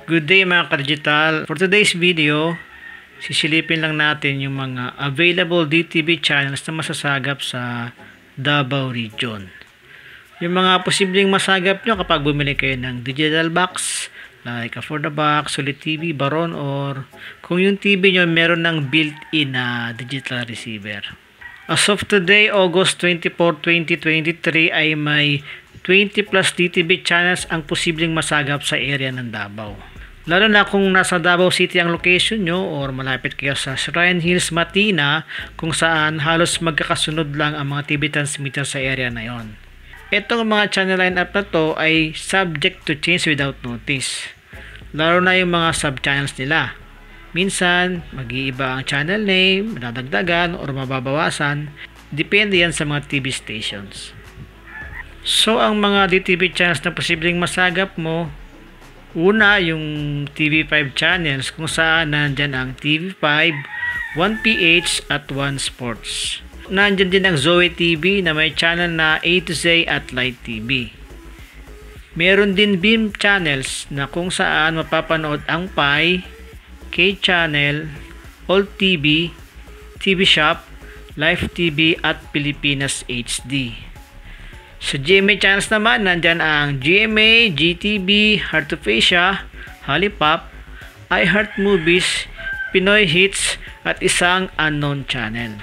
Good day mga ka-digital. For today's video, sisilipin lang natin yung mga available DTV channels na masasagap sa Davao Region. Yung mga posibleng masagap nyo kapag bumili kayo ng digital box, like For The Box, Solid TV, Baron, or kung yung TV nyo meron ng built-in na digital receiver. As of today, August 24, 2023 ay may 20 plus DTV channels ang posibleng masagap sa area ng Davao. Lalo na kung nasa Davao City ang location nyo or malapit kayo sa Shrine Hills, Matina, kung saan halos magkakasunod lang ang mga TV transmitter sa area na yon. Itong mga channel lineup na to ay subject to change without notice. Lalo na yung mga sub-channels nila. Minsan, mag-iiba ang channel name, madadagdagan or mababawasan. Depende yan sa mga TV stations. So, ang mga DTV channels na posibleng masagap mo, una, yung TV5 channels kung saan nandyan ang TV5, 1PH at 1 Sports. Nandyan din ang Zoe TV na may channel na A to Z at Light TV. Meron din Beam channels na kung saan mapapanood ang Pi, K-Channel, All TV, TV Shop, Live TV at Pilipinas HD. Sa GMA channels naman, nandyan ang GMA, GTV, Heart of Asia, Halipop, iHeart Movies, Pinoy Hits, at isang unknown channel.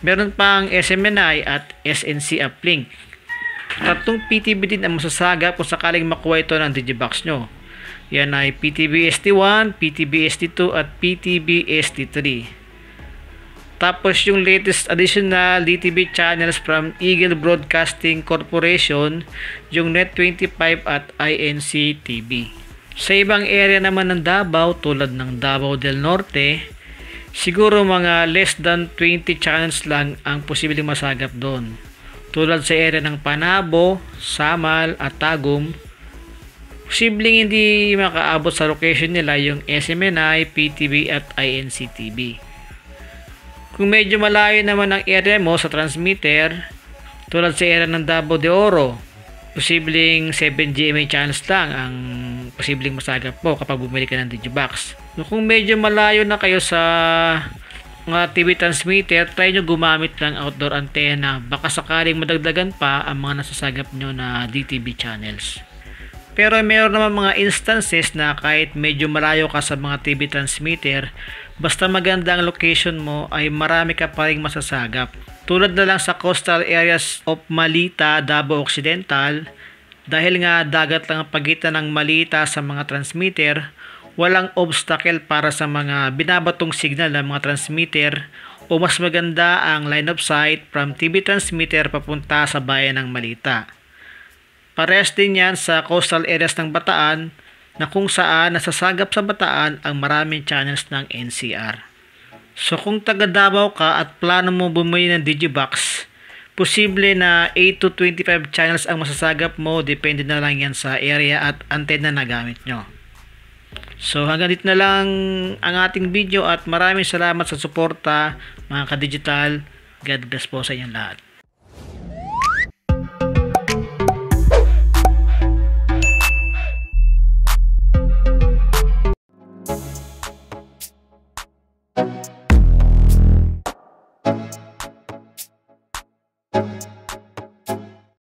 Meron pang SMNI at SNC Uplink. Tatlong PTV din ang masasagap kung sakaling makuha ito ng Digibox nyo. Yan ay PTV SD1, PTV SD2, at PTV SD3. Tapos yung latest additional DTV channels from Eagle Broadcasting Corporation, yung Net25 at INC TV. Sa ibang area naman ng Davao tulad ng Davao del Norte, siguro mga less than 20 channels lang ang posibleng masagap doon. Tulad sa area ng Panabo, Samal at Tagum, posibleng hindi makaabot sa location nila yung SMNI, PTV at INC TV. Kung medyo malayo naman ang area mo sa transmitter, tulad sa area ng Davao de Oro, posibleng 7 GMA channels lang ang posibleng masagap mo kapag bumili ka ng Digibox. Kung medyo malayo na kayo sa mga TV transmitter, try nyo gumamit ng outdoor antenna. Baka sakaling madagdagan pa ang mga nasasagap nyo na DTV channels. Pero mayroon naman mga instances na kahit medyo malayo ka sa mga TV transmitter, basta maganda ang location mo ay marami ka pa ring masasagap. Tulad na lang sa coastal areas of Malita, Davao Occidental, dahil nga dagat lang ang pagitan ng Malita sa mga transmitter, walang obstacle para sa mga binabatong signal ng mga transmitter o mas maganda ang line of sight from TV transmitter papunta sa bayan ng Malita. Parehas din yan sa coastal areas ng Bataan na kung saan nasasagap sa Bataan ang maraming channels ng NCR. So kung taga Davao ka at plano mo bumili ng Digibox, posible na 8 to 25 channels ang masasagap mo, depende na lang yan sa area at antenna na gamit nyo. So hanggang dito na lang ang ating video at maraming salamat sa suporta mga ka-digital. God bless po sa inyong lahat.